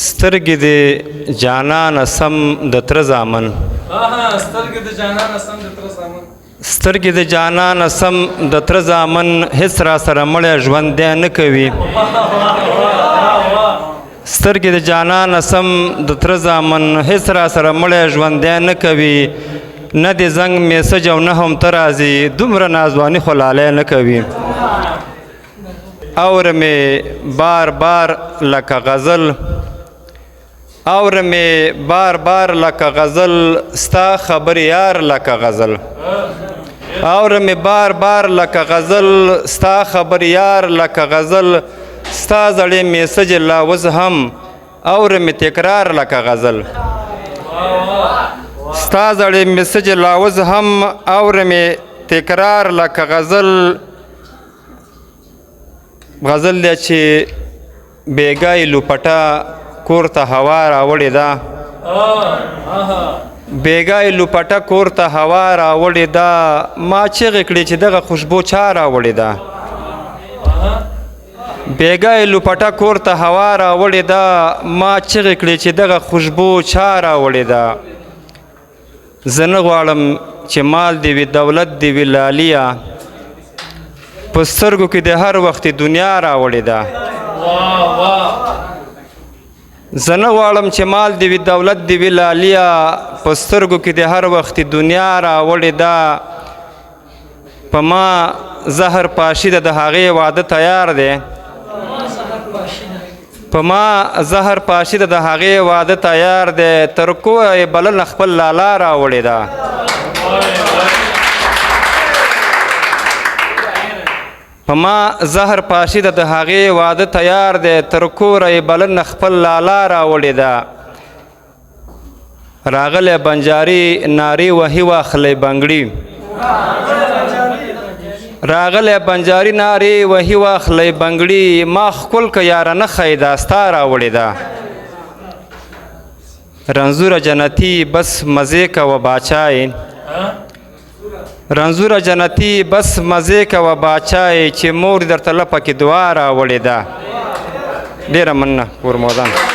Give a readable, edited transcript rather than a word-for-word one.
سترګې د جانان سم د تر زامن سترګې د جانان سم د تر زامن هیڅ را سره مړی ژوند دی نه کوي سترګې د جانان سم د تر زامن هیڅ را سره مړی ژوند دی نه کوي نه د زنګ میسج او نه هم ته راځي دومره نازواني خو لالی نه کوي اور مې بار بار لکه غزل اور مې بار بار لکه غزل ستا خبر یار لکه غزل اور مې بار بار لکه غزل ستا خبر یار لکه غزل ستا زړې میسج لاوز هم اور مې تکرار لکه غزل ستا زړې میسج لاوز هم اور مې تکرار لکه غزل غزل دی چې بیګای لوپټه کور ته هوا راوړې ده بیګای لوپټه کور ته هوا راوړې ده ما چیغې کړې چې دغه خوشبو چا راوړې ده بیګای لوپټه کور ته هوا راوړې ده ما چیغې کړې چې دغه خوشبو چا راوړې ده زه نه غواړم چې مال دې وي دولت دې وي لالیه په سترګو کې د هر وخت دنیا راوړې ده زه نه غواړم چې مال دې وي دولت دې وي لالیه په سترګو کې د هر وخت دنیا راوړې ده په ما زهر پاشي ده د هغې واده تیار دی په ما زهر پاشي ده د هغې واده تیار دی تر کوه یې بلنه خپل لالا راوړې ده په ما زهر پاشي ده د هغې واده تیار دی تر کوره یې بلنه خپل لالا راوړې ده راغلی بنجاري نارې وهي واخلی بنګړي راغلی بنجاري نارې وهي واخلی بنګړي ما ښکل که یاره نه ښایي دا ستا راوړې ده رنځوره جنتي بس مزې کوه باچای رنځوره جنتي بس مزې کوه باچای چې مور درته لپه کې دعا راوړې ده ډېره مننه کور مودان